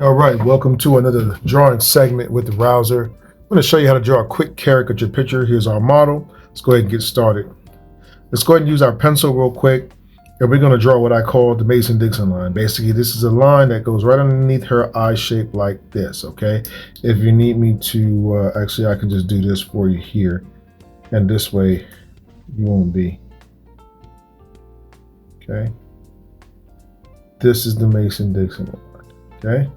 All right, welcome to another drawing segment with the Rouser. I'm going to show you how to draw a quick caricature picture. Here's our model. Let's go ahead and get started. Let's go ahead and use our pencil real quick, and we're going to draw what I call the Mason-Dixon line. Basically, this is a line that goes right underneath her eye shape like this, okay? If you need me to, actually, I can just do this for you here, and this way you won't be, okay? This is the Mason-Dixon line, okay?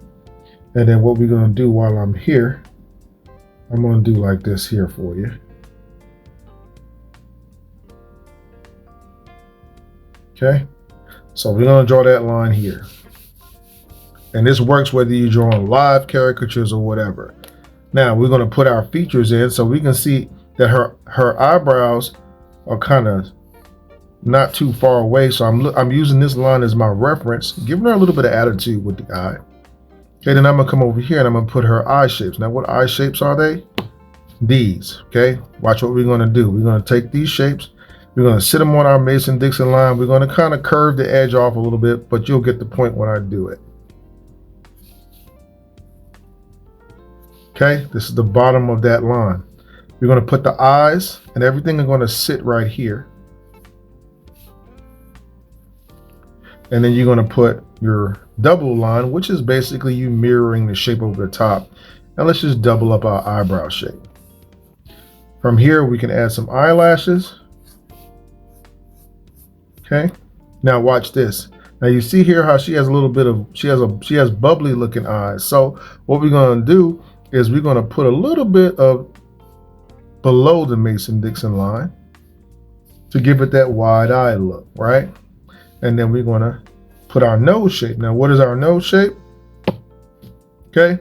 And then what we're going to do while I'm here, I'm going to do like this here for you. Okay, so we're going to draw that line here. And this works whether you're drawing live caricatures or whatever. Now we're going to put our features in so we can see that her eyebrows are kind of not too far away. So I'm using this line as my reference, giving her a little bit of attitude with the eye. Okay, then I'm gonna come over here and I'm gonna put her eye shapes. Now, what eye shapes are they? These, okay? Watch what we're gonna do. We're gonna take these shapes, we're gonna sit them on our Mason-Dixon line. We're gonna kind of curve the edge off a little bit, but you'll get the point when I do it. Okay, this is the bottom of that line. We're gonna put the eyes and everything are gonna sit right here. And then you're gonna put your double line, which is basically you mirroring the shape over the top. And let's just double up our eyebrow shape. From here, we can add some eyelashes. Okay. Now watch this. Now you see here how she has a little bit of, she has bubbly looking eyes. So what we're going to do is we're going to put a little bit of below the Mason-Dixon line to give it that wide eye look, right? And then we're going to put our nose shape. Now, what is our nose shape? Okay,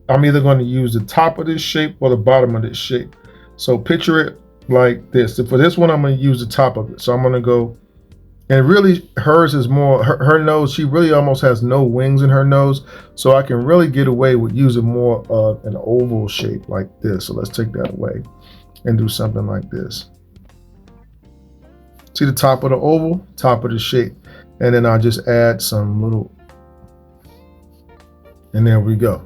I'm either going to use the top of this shape or the bottom of this shape. So picture it like this. For this one, I'm going to use the top of it. So I'm going to go, and really hers is more, her nose, she really almost has no wings in her nose. So I can really get away with using more of an oval shape like this. So let's take that away and do something like this. See the top of the oval, top of the shape. And then I'll just add some little, and there we go.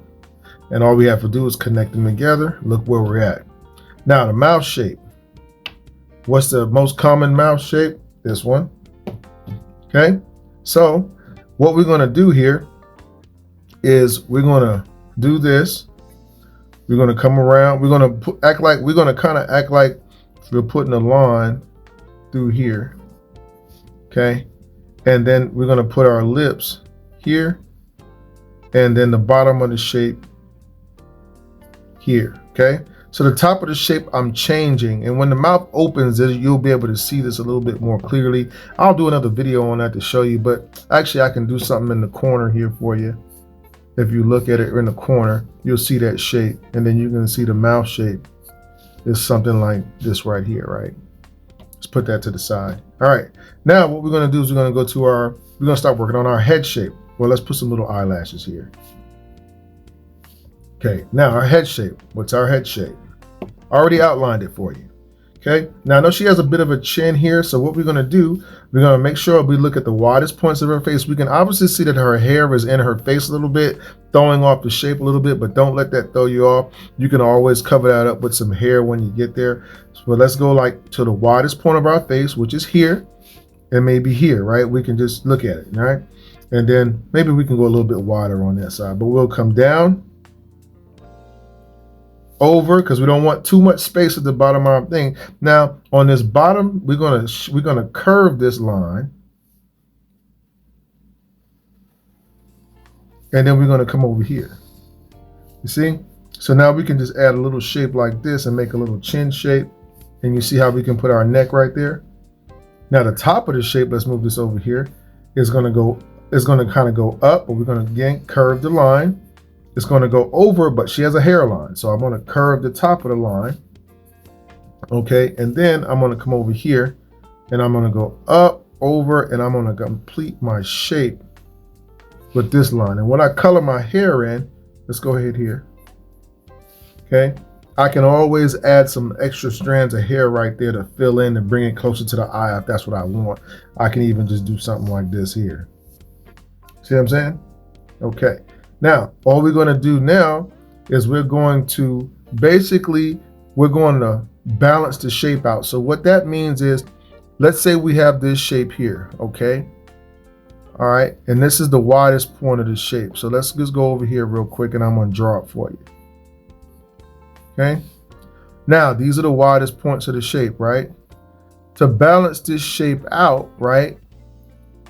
And all we have to do is connect them together. Look where we're at. Now the mouth shape. What's the most common mouth shape? This one. Okay. So what we're going to do here is we're going to do this. We're going to come around. We're going to act like we're putting a line through here. Okay. And then we're going to put our lips here, and then the bottom of the shape here, okay? So the top of the shape I'm changing, and when the mouth opens, you'll be able to see this a little bit more clearly. I'll do another video on that to show you, but actually I can do something in the corner here for you. If you look at it in the corner, you'll see that shape, and then you can see the mouth shape is something like this right here, right? Let's put that to the side. All right, now what we're going to do is we're going to go to we're going to start working on our head shape. Well, let's put some little eyelashes here. Okay, now our head shape. What's our head shape? I already outlined it for you. Okay, now I know she has a bit of a chin here, so what we're going to do, we're going to make sure we look at the widest points of her face. We can obviously see that her hair is in her face a little bit, throwing off the shape a little bit, but don't let that throw you off. You can always cover that up with some hair when you get there. So let's go like to the widest point of our face, which is here, and maybe here, right? We can just look at it, right? And then maybe we can go a little bit wider on that side, but we'll come down over, because we don't want too much space at the bottom of our thing. Now on this bottom, we're gonna curve this line, and then we're gonna come over here. You see? So now we can just add a little shape like this and make a little chin shape, and you see how we can put our neck right there. Now the top of the shape, let's move this over here, is gonna kind of go up, but we're gonna again curve the line. It's going to go over, but she has a hairline. So I'm going to curve the top of the line. Okay. And then I'm going to come over here and I'm going to go up, over, and I'm going to complete my shape with this line. And when I color my hair in, let's go ahead here. Okay. I can always add some extra strands of hair right there to fill in and bring it closer to the eye if that's what I want. I can even just do something like this here. See what I'm saying? Okay. Now, all we're going to do now is we're going to balance the shape out. So what that means is, let's say we have this shape here, okay? All right, and this is the widest point of the shape. So let's just go over here real quick and I'm going to draw it for you. Okay, now these are the widest points of the shape, right? To balance this shape out, right,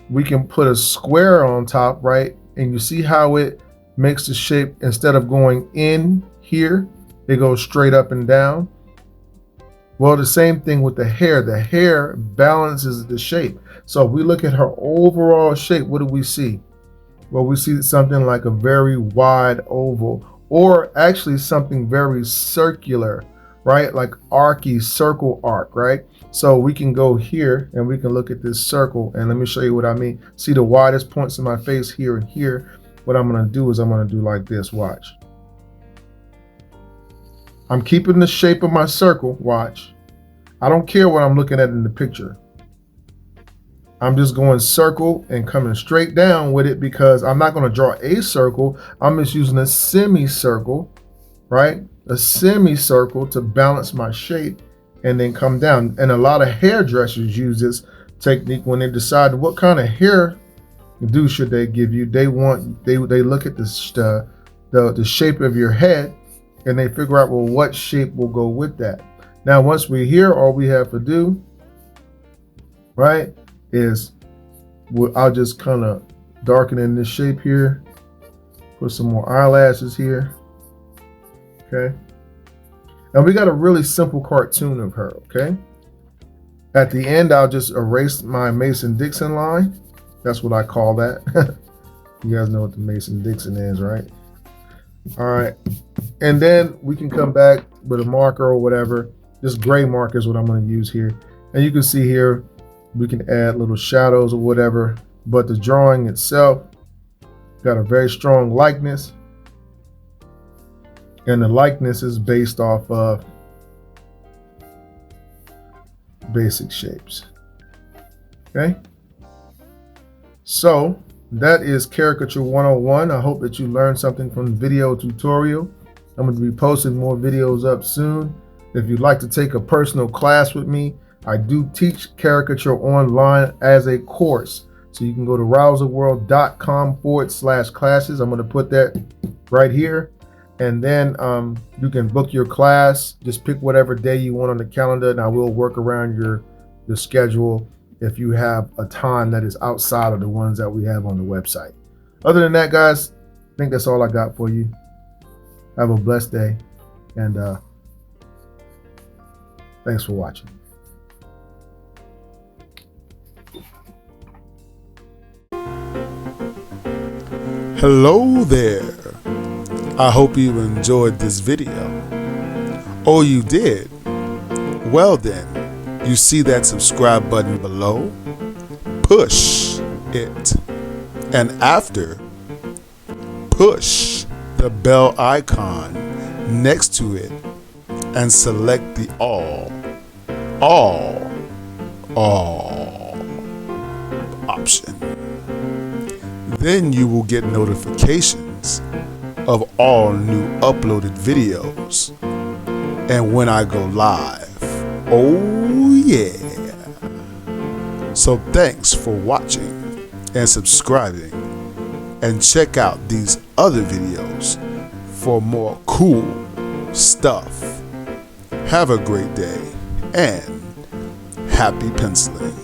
we can put a square on top, right? And you see how it makes the shape, instead of going in here, it goes straight up and down. Well, the same thing with the hair. The hair balances the shape. So if we look at her overall shape, what do we see? Well, we see something like a very wide oval, or actually something very circular, right? Like archy, circle arc, right? So we can go here and we can look at this circle, and let me show you what I mean. See the widest points in my face here and here. What I'm going to do is I'm going to do like this, watch. I'm keeping the shape of my circle, watch. I don't care what I'm looking at in the picture. I'm just going circle and coming straight down with it, because I'm not going to draw a circle. I'm just using a semicircle, right? A semicircle to balance my shape and then come down. And a lot of hairdressers use this technique when they decide what kind of hair do should they give you. They look at the shape of your head and they figure out, well, what shape will go with that. Now, once we're here, all we have to do, right, is I'll just kind of darken in this shape here, put some more eyelashes here, okay? And we got a really simple cartoon of her, okay? At the end, I'll just erase my Mason-Dixon line. That's what I call that. You guys know what the Mason-Dixon is, right? All right. And then we can come back with a marker or whatever. This gray marker is what I'm going to use here. And you can see here, we can add little shadows or whatever. But the drawing itself got a very strong likeness. And the likeness is based off of basic shapes. Okay? So that is Caricature 101. I hope that you learned something from the video tutorial. I'm going to be posting more videos up soon. If you'd like to take a personal class with me, I do teach caricature online as a course. So you can go to Rowserworld.com/classes. I'm going to put that right here. And then you can book your class. Just pick whatever day you want on the calendar, and I will work around your schedule if you have a time that is outside of the ones that we have on the website. Other than that, guys, I think that's all I got for you. Have a blessed day, and thanks for watching. Hello there. I hope you enjoyed this video. Oh, you did? Well then, you see that subscribe button below? Push it. And after, push the bell icon next to it and select the all option. Then you will get notifications of all new uploaded videos and when I go live. Oh yeah. So thanks for watching and subscribing, and check out these other videos for more cool stuff. Have a great day and happy penciling.